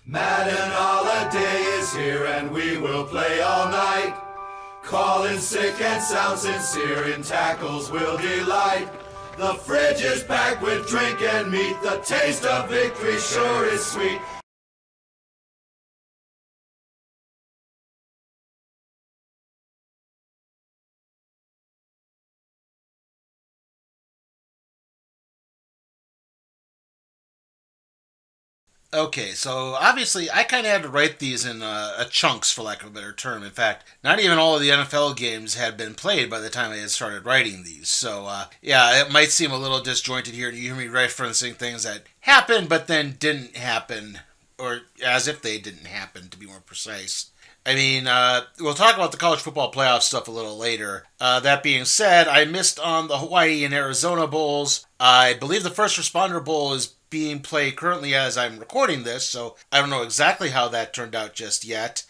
Madden holiday is here and we will play all night. Calling sick and sound sincere, in tackles will delight. The fridge is packed with drink and meat, the taste of victory sure is sweet. Okay, so obviously I kind of had to write these in chunks, for lack of a better term. In fact, not even all of the NFL games had been played by the time I had started writing these. So, yeah, it might seem a little disjointed here to hear me referencing things that happened but then didn't happen, or as if they didn't happen, to be more precise. I mean, we'll talk about the college football playoff stuff a little later. That being said, I missed on the Hawaii and Arizona Bowls. I believe the First Responder Bowl is being played currently as I'm recording this, so I don't know exactly how that turned out just yet.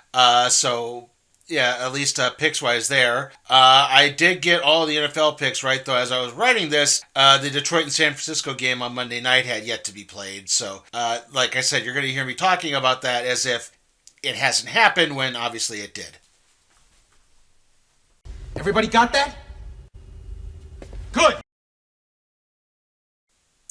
So, yeah, at least picks-wise there. I did get all the NFL picks right, though, as I was writing this. The Detroit and San Francisco game on Monday night had yet to be played, so, like I said, you're going to hear me talking about that as if it hasn't happened, when obviously it did. Everybody got that? Good!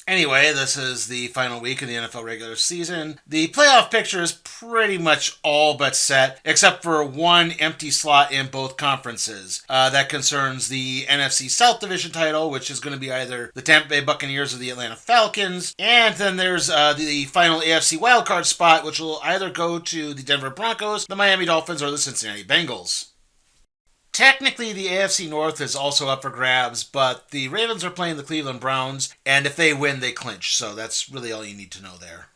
Anyway, this is the final week of the NFL regular season. The playoff picture is pretty much all but set, except for one empty slot in both conferences. That concerns the NFC South Division title, which is going to be either the Tampa Bay Buccaneers or the Atlanta Falcons. And then there's the final AFC wildcard spot, which will either go to the Denver Broncos, the Miami Dolphins, or the Cincinnati Bengals. Technically, the AFC North is also up for grabs, but the Ravens are playing the Cleveland Browns, and if they win, they clinch, so that's really all you need to know there.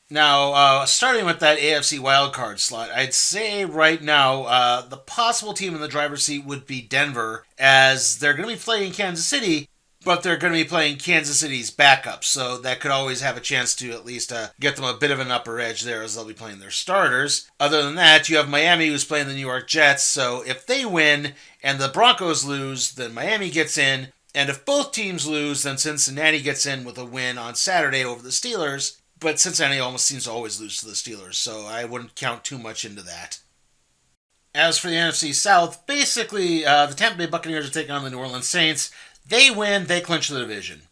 Now, starting with that AFC wildcard slot, I'd say right now the possible team in the driver's seat would be Denver, as they're going to be playing Kansas City, but they're going to be playing Kansas City's backup, so that could always have a chance to at least get them a bit of an upper edge there, as they'll be playing their starters. Other than that, you have Miami, who's playing the New York Jets, so if they win and the Broncos lose, then Miami gets in, and if both teams lose, then Cincinnati gets in with a win on Saturday over the Steelers, but Cincinnati almost seems to always lose to the Steelers, so I wouldn't count too much into that. As for the NFC South, basically, the Tampa Bay Buccaneers are taking on the New Orleans Saints. They win, they clinch the division.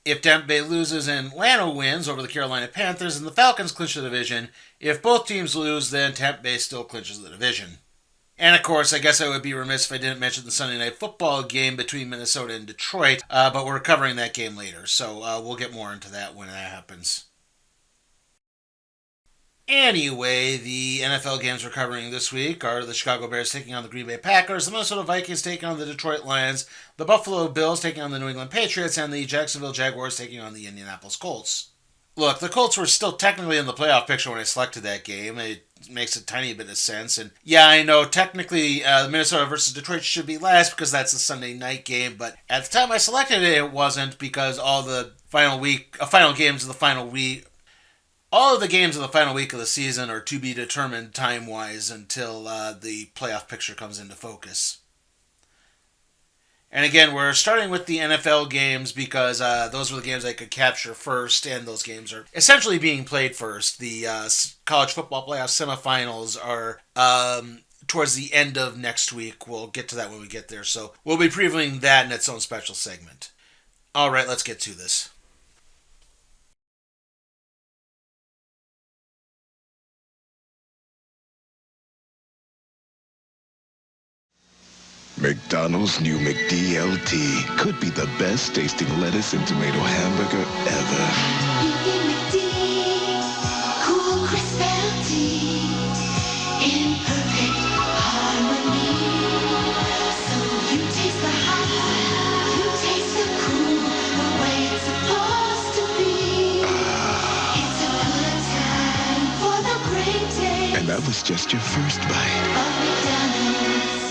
If Tampa Bay loses and Atlanta wins over the Carolina Panthers, and the Falcons clinch the division. If both teams lose, then Tampa Bay still clinches the division. And of course, I guess I would be remiss if I didn't mention the Sunday Night Football game between Minnesota and Detroit, but we're covering that game later, so we'll get more into that when that happens. Anyway, the NFL games we're covering this week are the Chicago Bears taking on the Green Bay Packers, the Minnesota Vikings taking on the Detroit Lions, the Buffalo Bills taking on the New England Patriots, and the Jacksonville Jaguars taking on the Indianapolis Colts. Look, the Colts were still technically in the playoff picture when I selected that game. It makes a tiny bit of sense. And yeah, I know technically Minnesota versus Detroit should be last because that's a Sunday night game, but at the time I selected it, it wasn't, because all the final games of the final week of the season are to be determined time-wise until the playoff picture comes into focus. And again, we're starting with the NFL games because those were the games I could capture first, and those games are essentially being played first. The college football playoff semifinals are towards the end of next week. We'll get to that when we get there, so we'll be previewing that in its own special segment. All right, let's get to this. McDonald's new McDLT could be the best tasting lettuce and tomato hamburger ever. Cool, crisp LT, in perfect harmony. So you taste the hot, you taste the cool, the way it's supposed to be. It's a good time for the great day. And that was just your first bite. Of McDonald's.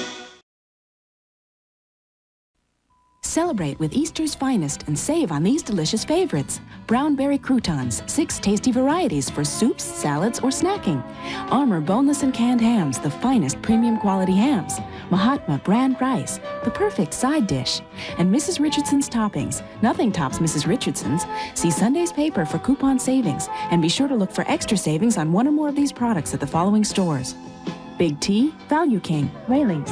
Celebrate with Easter's finest and save on these delicious favorites. Brown berry croutons, 6 tasty varieties for soups, salads, or snacking. Armor boneless and canned hams, the finest premium quality hams. Mahatma brand rice, the perfect side dish. And Mrs. Richardson's toppings. Nothing tops Mrs. Richardson's. See Sunday's paper for coupon savings, and be sure to look for extra savings on one or more of these products at the following stores: Big T, Value King, Whaley's.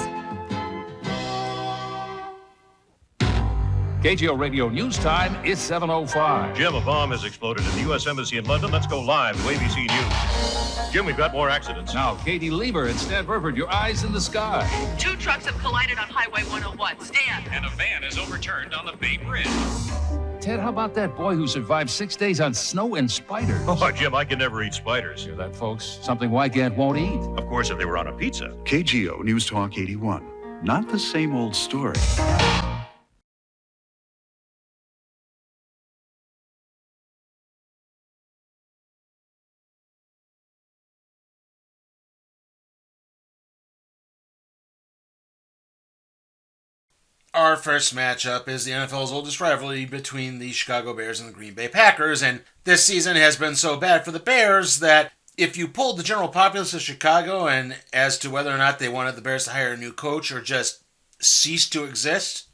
KGO Radio News Time is 7:05. Jim, a bomb has exploded in the U.S. Embassy in London. Let's go live to ABC News. Jim, we've got more accidents. Now, Katie Lever and Stan Burford, your eyes in the sky. 2 trucks have collided on Highway 101. Stan. And a van is overturned on the Bay Bridge. Ted, how about that boy who survived 6 days on snow and spiders? Oh, Jim, I can never eat spiders. Hear that, folks? Something Wygant won't eat. Of course, if they were on a pizza. KGO News Talk 81. Not the same old story. Our first matchup is the NFL's oldest rivalry between the Chicago Bears and the Green Bay Packers, and this season has been so bad for the Bears that if you polled the general populace of Chicago and as to whether or not they wanted the Bears to hire a new coach or just cease to exist,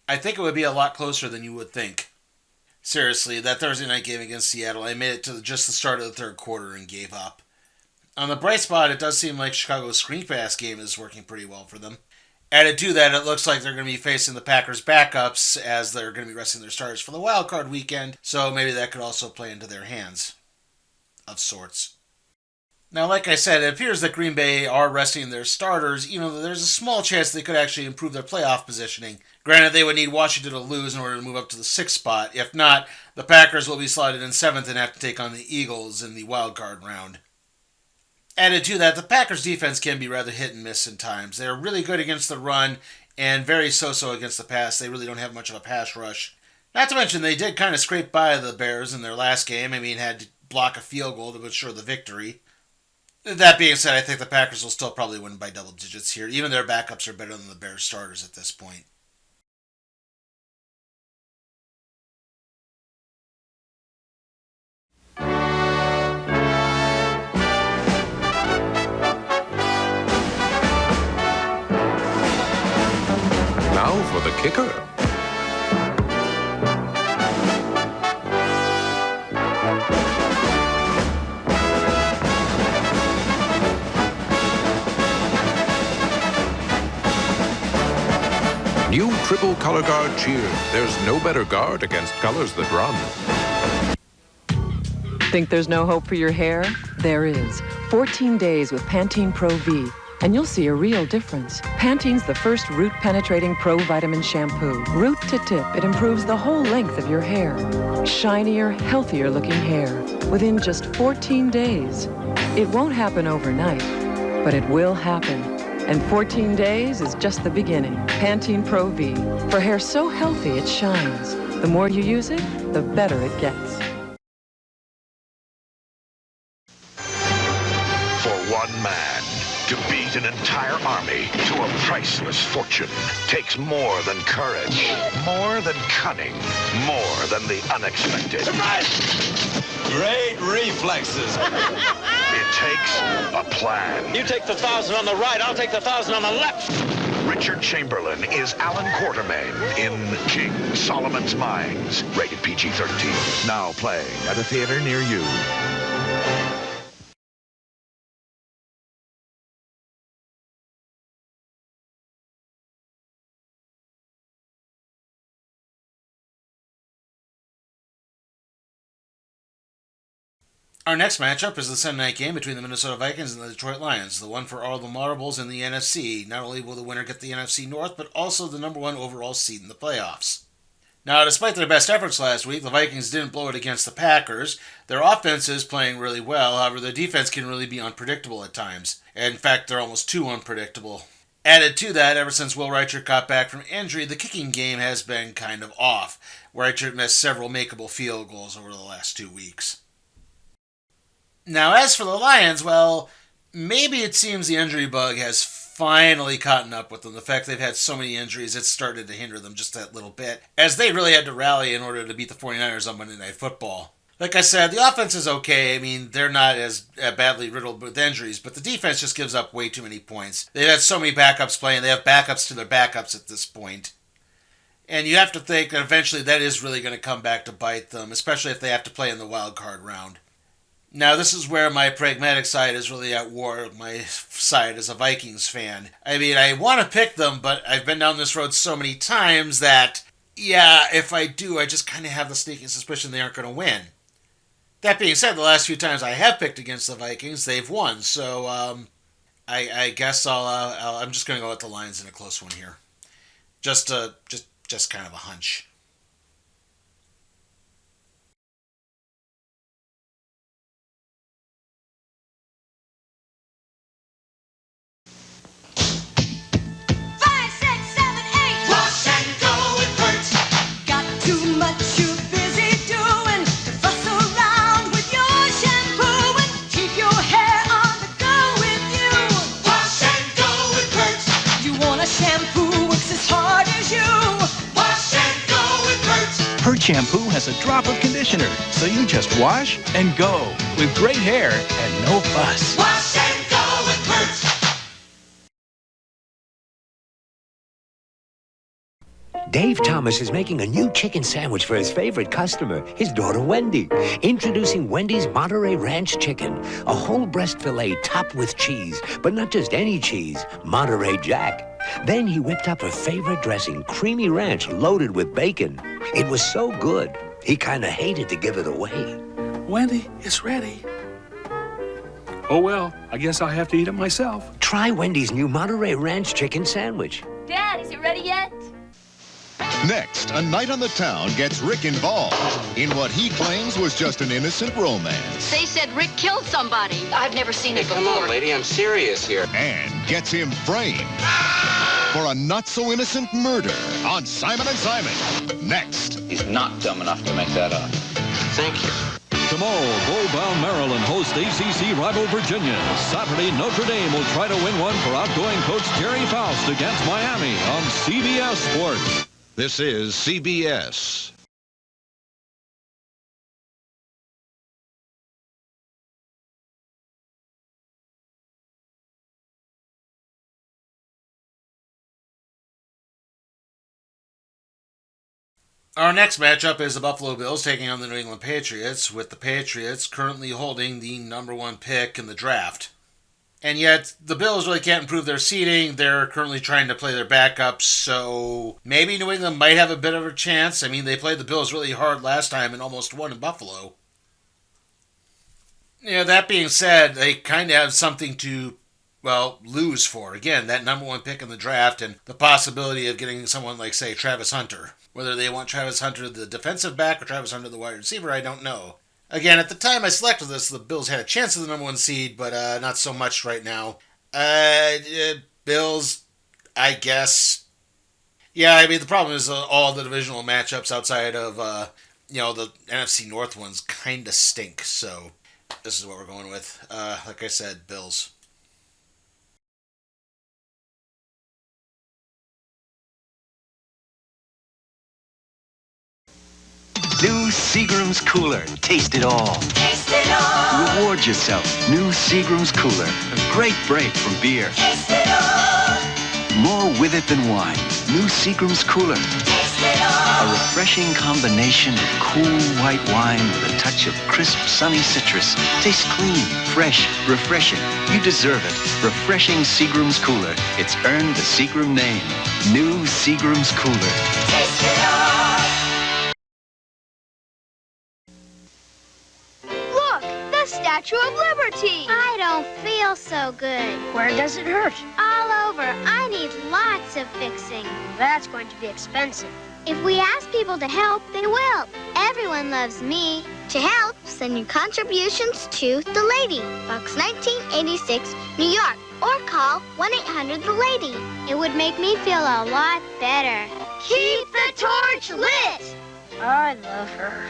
I think it would be a lot closer than you would think. Seriously, that Thursday night game against Seattle, I made it to just the start of the third quarter and gave up. On the bright spot, it does seem like Chicago's screen pass game is working pretty well for them. Added to that, it looks like they're going to be facing the Packers' backups as they're going to be resting their starters for the wild card weekend, so maybe that could also play into their hands, of sorts. Now, like I said, it appears that Green Bay are resting their starters, even though there's a small chance they could actually improve their playoff positioning. Granted, they would need Washington to lose in order to move up to the 6th spot. If not, the Packers will be slotted in 7th and have to take on the Eagles in the wild card round. Added to that, the Packers' defense can be rather hit and miss in times. They're really good against the run and very so-so against the pass. They really don't have much of a pass rush. Not to mention, they did kind of scrape by the Bears in their last game. I mean, had to block a field goal to ensure the victory. That being said, I think the Packers will still probably win by double digits here. Even their backups are better than the Bears' starters at this point. Now for the kicker. New triple color guard cheer. There's no better guard against colors that run. Think there's no hope for your hair? There is. 14 days with Pantene Pro V, and you'll see a real difference. Pantene's the first root-penetrating Pro Vitamin shampoo. Root to tip, it improves the whole length of your hair. Shinier, healthier-looking hair within just 14 days. It won't happen overnight, but it will happen. And 14 days is just the beginning. Pantene Pro V, for hair so healthy it shines. The more you use it, the better it gets. For one man to beat an entire army to a priceless fortune takes more than courage, more than cunning, more than the unexpected. Surprise! Great reflexes. It takes a plan. You take the 1,000 on the right, I'll take the 1,000 on the left. Richard Chamberlain is Alan Quartermain in King Solomon's Mines. Rated PG-13. Now playing at a theater near you. Our next matchup is the Sunday night game between the Minnesota Vikings and the Detroit Lions, the one for all the marbles in the NFC. Not only will the winner get the NFC North, but also the number 1 overall seed in the playoffs. Now, despite their best efforts last week, the Vikings didn't blow it against the Packers. Their offense is playing really well, however, their defense can really be unpredictable at times. In fact, they're almost too unpredictable. Added to that, ever since Will Reichert got back from injury, the kicking game has been kind of off. Reichert missed several makeable field goals over the last 2 weeks. Now, as for the Lions, well, maybe it seems the injury bug has finally caught up with them. The fact they've had so many injuries, it's started to hinder them just that little bit, as they really had to rally in order to beat the 49ers on Monday Night Football. Like I said, the offense is okay. I mean, they're not as badly riddled with injuries, but the defense just gives up way too many points. They've had so many backups playing. They have backups to their backups at this point. And you have to think that eventually that is really going to come back to bite them, especially if they have to play in the wild card round. Now, this is where my pragmatic side is really at war. My side as a Vikings fan. I mean, I want to pick them, but I've been down this road so many times that, yeah, if I do, I just kind of have the sneaking suspicion they aren't going to win. That being said, the last few times I have picked against the Vikings, they've won. So I guess I'm just going to go with the Lions in a close one here. Just kind of a hunch. Pert shampoo has a drop of conditioner, so you just wash and go with great hair and no fuss. Wash and go with Pert. Dave Thomas is making a new chicken sandwich for his favorite customer, his daughter Wendy. Introducing Wendy's Monterey Ranch Chicken, a whole breast filet topped with cheese, but not just any cheese, Monterey Jack. Then he whipped up her favorite dressing, creamy ranch loaded with bacon. It was so good, he kind of hated to give it away. Wendy, it's ready. Oh, well, I guess I'll have to eat it myself. Try Wendy's new Monterey Ranch Chicken Sandwich. Dad, is it ready yet? Next, a night on the town gets Rick involved in what he claims was just an innocent romance. They said Rick killed somebody. I've never seen it before. Come on, lady, I'm serious here. And gets him framed for a not-so-innocent murder on Simon & Simon. Next. He's not dumb enough to make that up. Thank you. Tomorrow, goal-bound Maryland hosts ACC rival Virginia. Saturday, Notre Dame will try to win one for outgoing coach Jerry Faust against Miami on CBS Sports. This is CBS. Our next matchup is the Buffalo Bills taking on the New England Patriots, with the Patriots currently holding the number one pick in the draft. And yet, the Bills really can't improve their seeding. They're currently trying to play their backups, so maybe New England might have a bit of a chance. I mean, they played the Bills really hard last time and almost won in Buffalo. Yeah, that being said, they kind of have something to, well, lose for. Again, that number one pick in the draft and the possibility of getting someone like, say, Travis Hunter. Whether they want Travis Hunter the defensive back or Travis Hunter the wide receiver, I don't know. Again, at the time I selected this, the Bills had a chance of the number one seed, but not so much right now. Bills, I guess. Yeah, I mean, the problem is all the divisional matchups outside of, the NFC North ones kind of stink, so this is what we're going with. Like I said, Bills. New Seagram's Cooler. Taste it all. Taste it all. Reward yourself. New Seagram's Cooler. A great break from beer. Taste it all. More with it than wine. New Seagram's Cooler. Taste it all. A refreshing combination of cool white wine with a touch of crisp, sunny citrus. Tastes clean, fresh, refreshing. You deserve it. Refreshing Seagram's Cooler. It's earned the Seagram name. New Seagram's Cooler. Taste it all. Statue of Liberty. I don't feel so good. Where does it hurt? All over. I need lots of fixing. That's going to be expensive. If we ask people to help, they will. Everyone loves me. To help, send your contributions to The Lady, Box 1986, New York, or call 1-800-THE-LADY. It would make me feel a lot better. Keep the torch lit. I love her.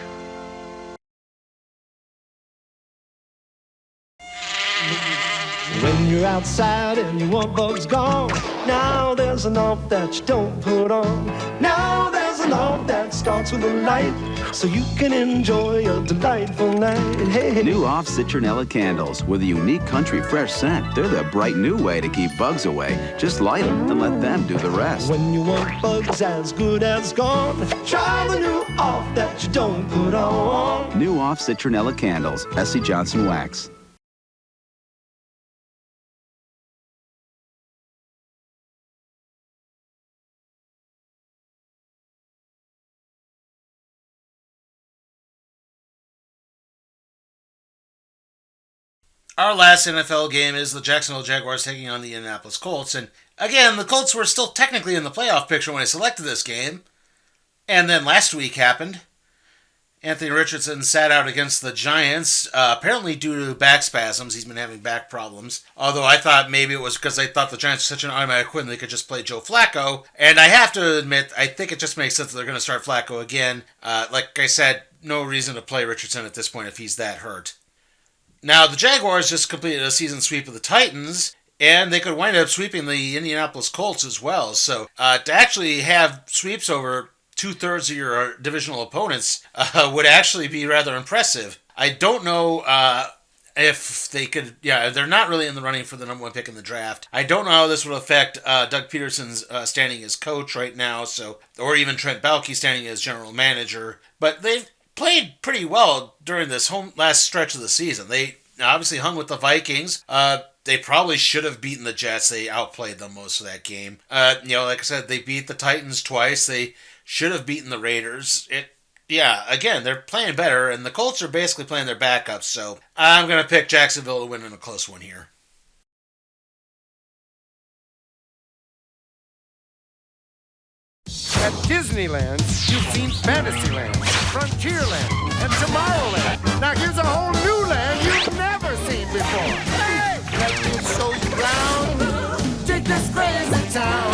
When you're outside and you want bugs gone, now there's an off that you don't put on. Now there's an off that starts with a light. so you can enjoy a delightful night. Hey. New off citronella candles with a unique country fresh scent. They're the bright new way to keep bugs away. Just light them and let them do the rest. When you want bugs as good as gone, try the new off that you don't put on. New off citronella candles. S.C. Johnson Wax. Our last NFL game is the Jacksonville Jaguars taking on the Indianapolis Colts. And again, the Colts were still technically in the playoff picture when I selected this game. And then last week happened. Anthony Richardson sat out against the Giants, apparently due to back spasms. He's been having back problems. Although I thought maybe it was because they thought the Giants were such an automatic win they could just play Joe Flacco. And I have to admit, I think it just makes sense that they're going to start Flacco again. Like I said, no reason to play Richardson at this point if he's that hurt. Now, the Jaguars just completed a season sweep of the Titans, and they could wind up sweeping the Indianapolis Colts as well. So, to actually have sweeps over two-thirds of your divisional opponents would actually be rather impressive. I don't know if they could... Yeah, they're not really in the running for the number one pick in the draft. I don't know how this would affect Doug Peterson's standing as coach right now, or even Trent Baalke standing as general manager. But they've played pretty well during this last stretch of the season. They obviously hung with the Vikings. They probably should have beaten the Jets. They outplayed them most of that game. Like I said, they beat the Titans twice. They should have beaten the Raiders. Again, they're playing better, and the Colts are basically playing their backups, so I'm going to pick Jacksonville to win in a close one here. At Disneyland, you've seen Fantasyland, Frontierland, and Tomorrowland. Now here's a whole new land you've never seen before. Hey! Let me show you around. Take this crazy town.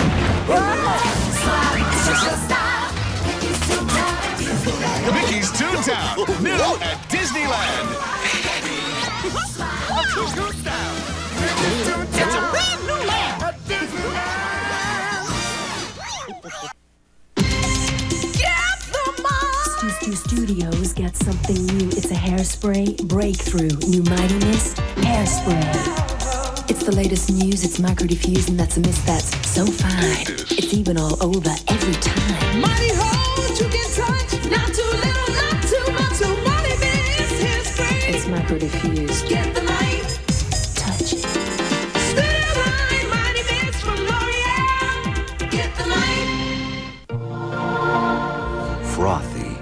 Mickey's Toontown, new at Disneyland. It's a brand new land at Disneyland. Stu Studios got something new. It's a hairspray breakthrough. New Mighty Mist hairspray. It's the latest news. It's micro diffused, and that's a mist that's so fine. It's even all over every time. Mighty hold, you can touch. Not too little, not too much. So Mighty Mist hairspray. It's micro diffused. Get the mic. Touch it. Studio line, Mighty Mist from L'Oreal. Get the mic. Frothy,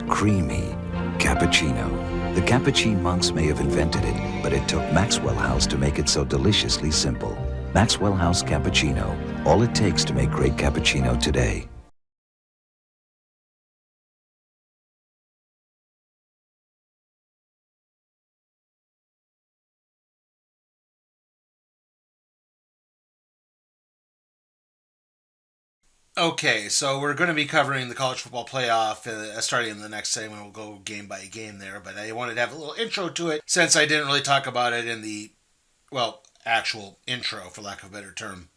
creamy, cappuccino. The Cappuccino monks may have invented it, but it took Maxwell House to make it so deliciously simple. Maxwell House Cappuccino. All it takes to make great cappuccino today. Okay, so we're going to be covering the college football playoff starting in the next segment. We'll go game by game there, but I wanted to have a little intro to it since I didn't really talk about it in the, actual intro, for lack of a better term.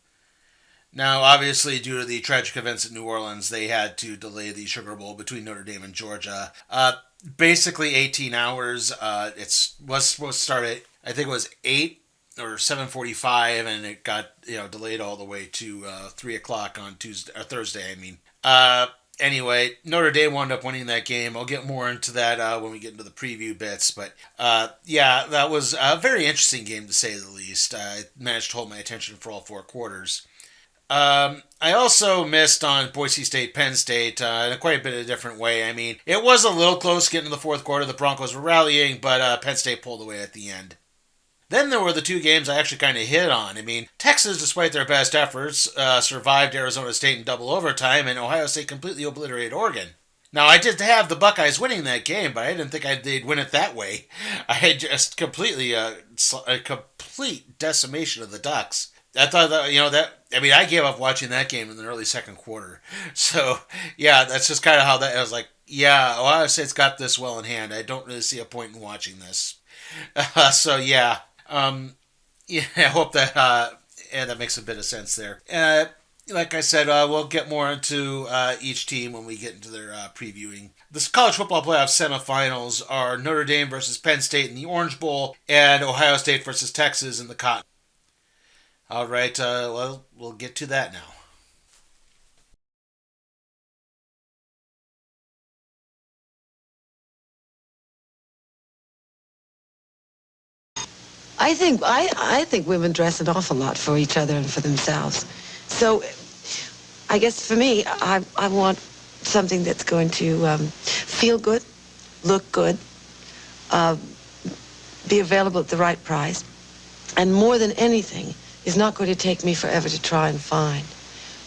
Now, obviously, due to the tragic events in New Orleans, they had to delay the Sugar Bowl between Notre Dame and Georgia. Basically 18 hours. It was supposed to start at, I think it was 8 or 7:45, and it got delayed all the way to 3 o'clock on Thursday. Anyway, Notre Dame wound up winning that game. I'll get more into that when we get into the preview bits. But that was a very interesting game to say the least. I managed to hold my attention for all 4 quarters. I also missed on Boise State, Penn State in quite a bit of a different way. It was a little close getting to the 4th quarter. The Broncos were rallying, but Penn State pulled away at the end. Then there were the 2 games I actually kind of hit on. Texas, despite their best efforts, survived Arizona State in double overtime, and Ohio State completely obliterated Oregon. Now, I did have the Buckeyes winning that game, but I didn't think they'd win it that way. I had just completely a complete decimation of the Ducks. I thought that, I gave up watching that game in the early 2nd quarter. So, yeah, that's just kind of how that, I was like, yeah, Ohio State's got this well in hand. I don't really see a point in watching this. I hope that that makes a bit of sense there. Like I said, we'll get more into each team when we get into their previewing. The college football playoff semifinals are Notre Dame versus Penn State in the Orange Bowl and Ohio State versus Texas in the Cotton. All right, well, we'll get to that now. I think women dress an awful lot for each other and for themselves. So I guess for me, I want something that's going to feel good, look good, be available at the right price, and more than anything, is not going to take me forever to try and find,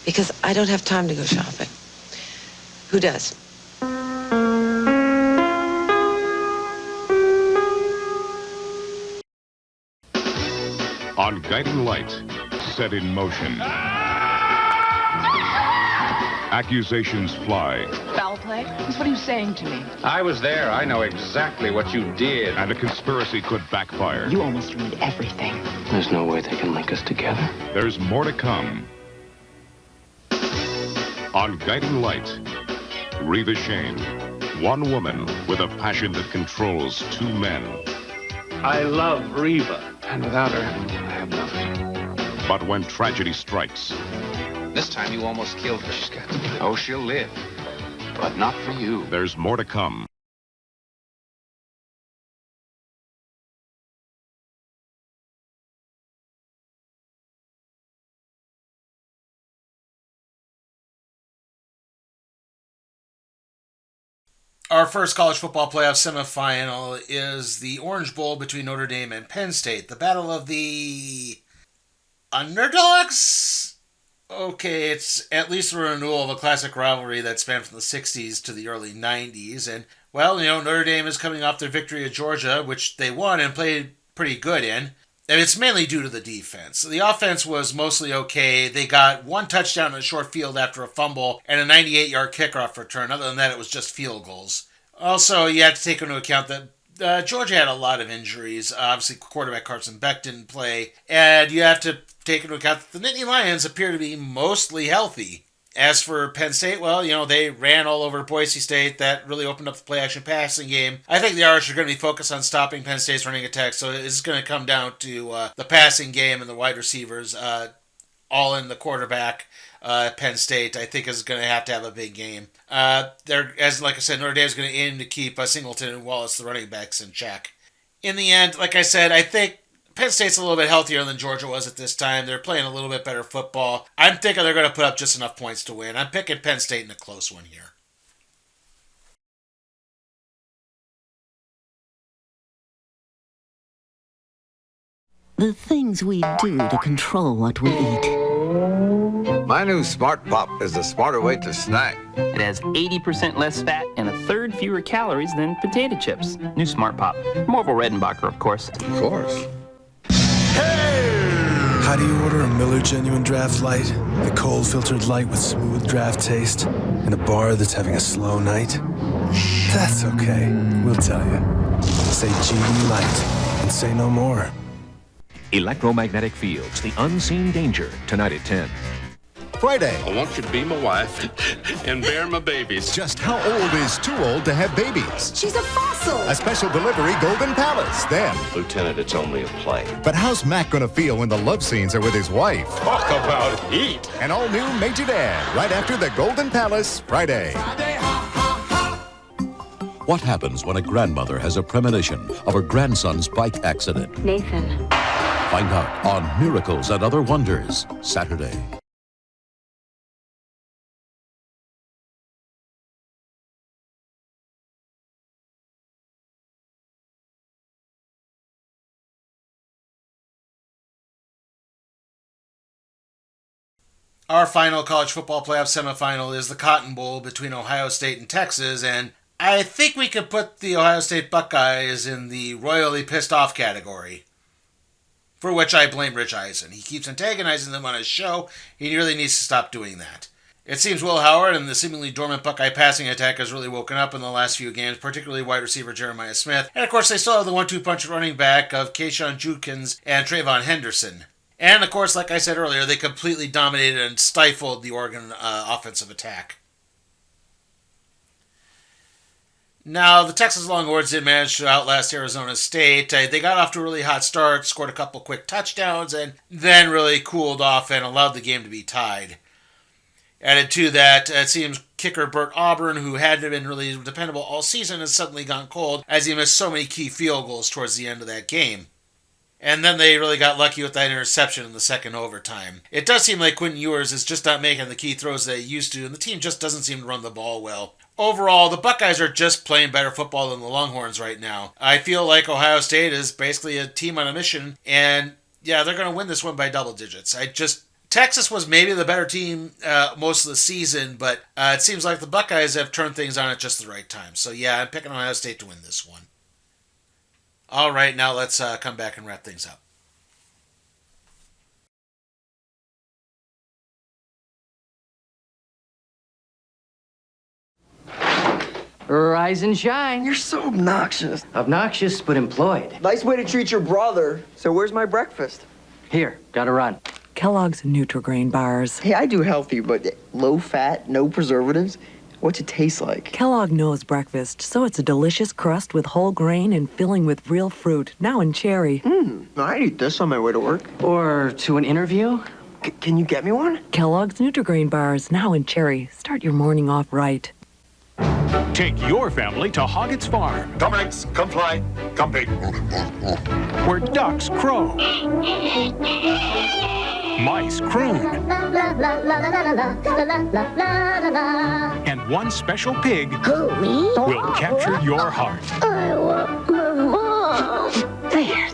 because I don't have time to go shopping. Who does? On guiding light, set in motion. Accusations fly. Foul play? What are you saying to me? I was there. I know exactly what you did. And a conspiracy could backfire. You almost read everything. There's no way they can link us together. There's more to come. On guiding light, Reva Shane. One woman with a passion that controls two men. I love Reva. And without her, I have nothing. But when tragedy strikes... This time you almost killed her. She's got to live. Oh, she'll live. But not for you. There's more to come. Our first college football playoff semifinal is the Orange Bowl between Notre Dame and Penn State. The battle of the underdogs? Okay, it's at least a renewal of a classic rivalry that spanned from the 60s to the early 90s. And, well, Notre Dame is coming off their victory at Georgia, which they won and played pretty good in. And it's mainly due to the defense. The offense was mostly okay. They got one touchdown in a short field after a fumble and a 98-yard kickoff return. Other than that, it was just field goals. Also, you have to take into account that Georgia had a lot of injuries. Obviously, quarterback Carson Beck didn't play. And you have to take into account that the Nittany Lions appear to be mostly healthy. As for Penn State, well, they ran all over Boise State. That really opened up the play-action passing game. I think the Irish are going to be focused on stopping Penn State's running attack, so it's going to come down to the passing game and the wide receivers, all in the quarterback. Penn State, I think, is going to have a big game. Like I said, Notre Dame is going to aim to keep Singleton and Wallace, the running backs, in check. In the end, like I said, I think Penn State's a little bit healthier than Georgia was at this time. They're playing a little bit better football. I'm thinking they're going to put up just enough points to win. I'm picking Penn State in a close one here. The things we do to control what we eat. My new Smart Pop is the smarter way to snack. It has 80% less fat and a third fewer calories than potato chips. New Smart Pop. From Orville Redenbacher, of course. Of course. How do you order a Miller Genuine Draft Light? The cold filtered light with smooth draft taste? In a bar that's having a slow night? That's okay. We'll tell you. Say GD Light and say no more. Electromagnetic Fields, The Unseen Danger, tonight at 10. Friday. I want you to be my wife and bear my babies. Just how old is too old to have babies? She's a fossil. A special delivery, Golden Palace. Then, Lieutenant, it's only a play. But how's Mac gonna feel when the love scenes are with his wife? Talk about heat. An all-new Major Dad, right after the Golden Palace, Friday. What happens when a grandmother has a premonition of her grandson's bike accident? Nathan. Find out on Miracles and Other Wonders, Saturday. Our final college football playoff semifinal is the Cotton Bowl between Ohio State and Texas, and I think we could put the Ohio State Buckeyes in the royally pissed off category, for which I blame Rich Eisen. He keeps antagonizing them on his show. He really needs to stop doing that. It seems Will Howard and the seemingly dormant Buckeye passing attack has really woken up in the last few games, particularly wide receiver Jeremiah Smith. And of course, they still have the 1-2 punch running back of Keyshawn Judkins and Trayvon Henderson. And, of course, like I said earlier, they completely dominated and stifled the Oregon offensive attack. Now, the Texas Longhorns did manage to outlast Arizona State. They got off to a really hot start, scored a couple quick touchdowns, and then really cooled off and allowed the game to be tied. Added to that, it seems kicker Bert Auburn, who hadn't been really dependable all season, has suddenly gone cold as he missed so many key field goals towards the end of that game. And then they really got lucky with that interception in the second overtime. It does seem like Quentin Ewers is just not making the key throws that he used to, and the team just doesn't seem to run the ball well. Overall, the Buckeyes are just playing better football than the Longhorns right now. I feel like Ohio State is basically a team on a mission, and yeah, they're going to win this one by double digits. Texas was maybe the better team most of the season, but it seems like the Buckeyes have turned things on at just the right time. So yeah, I'm picking Ohio State to win this one. All right, now let's come back and wrap things up. Rise and shine. You're so obnoxious. Obnoxious, but employed. Nice way to treat your brother. So where's my breakfast? Here, gotta run. Kellogg's Nutri-Grain bars. Hey, I do healthy, but low fat, no preservatives. What's it taste like? Kellogg knows breakfast, so it's a delicious crust with whole grain and filling with real fruit, now in cherry. I'd eat this on my way to work. Or to an interview. Can you get me one? Kellogg's Nutri-Grain bars, now in cherry. Start your morning off right. Take your family to Hoggett's Farm. Dominics, come fly, come big. Where ducks crow, mice croon, and one special pig will capture your heart. I want my mom. There.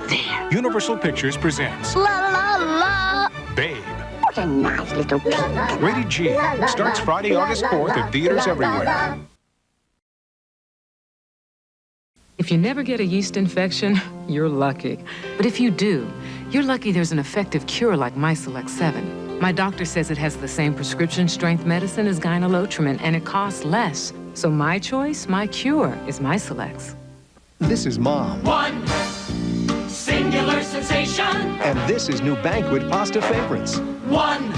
Universal Pictures presents La la la. Babe. What a nice little pig. Rated G. Starts Friday, August 4th at theaters everywhere. If you never get a yeast infection, you're lucky. But if you do, you're lucky there's an effective cure like MySelect 7. My doctor says it has the same prescription strength medicine as Gynolotrimine, and it costs less. So my choice, my cure, is MySelect's. This is Mom. One singular sensation. And this is new Banquet Pasta Favorites. One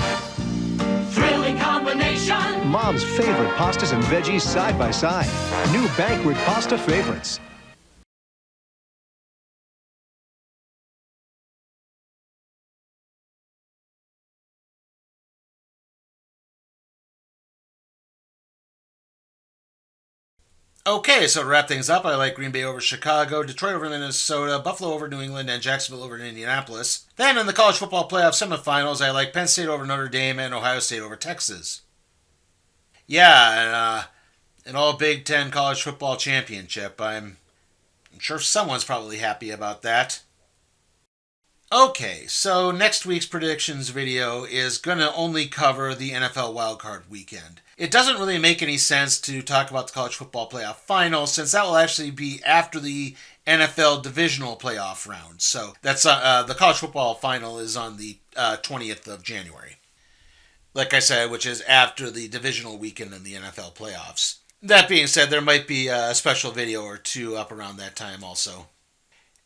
thrilling combination. Mom's favorite pastas and veggies side by side. New Banquet Pasta Favorites. Okay, so to wrap things up, I like Green Bay over Chicago, Detroit over Minnesota, Buffalo over New England, and Jacksonville over Indianapolis. Then in the college football playoff semifinals, I like Penn State over Notre Dame and Ohio State over Texas. Yeah, an all Big Ten college football championship. I'm sure someone's probably happy about that. Okay, so next week's predictions video is going to only cover the NFL wildcard weekend. It doesn't really make any sense to talk about the college football playoff final since that will actually be after the NFL divisional playoff round. So that's the college football final is on the 20th of January. Like I said, which is after the divisional weekend in the NFL playoffs. That being said, there might be a special video or two up around that time also.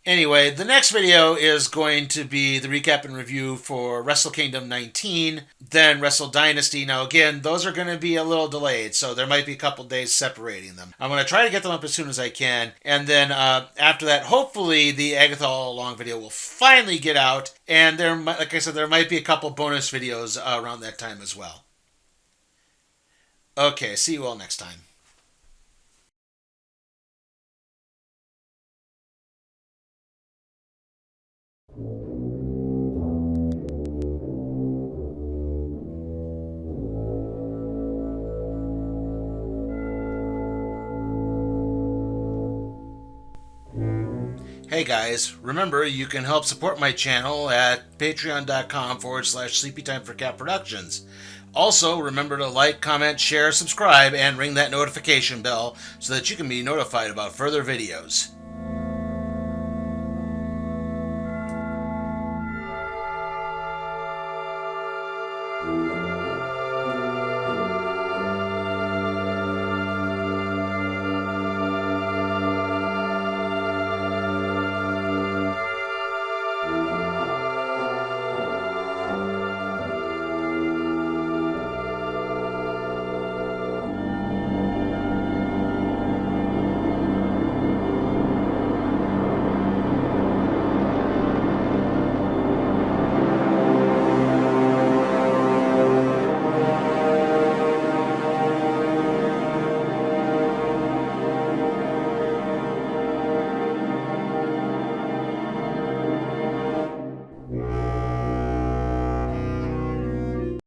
Anyway, the next video is going to be the recap and review for Wrestle Kingdom 19, then Wrestle Dynasty. Now again, those are going to be a little delayed, so there might be a couple days separating them. I'm going to try to get them up as soon as I can, and then after that, hopefully the Agatha All Along video will finally get out, and there, like I said, there might be a couple bonus videos around that time as well. Okay, see you all next time. Hey guys, remember you can help support my channel at patreon.com/sleepytime for cat productions. Also, remember to like, comment, share, subscribe, and ring that notification bell so that you can be notified about further videos.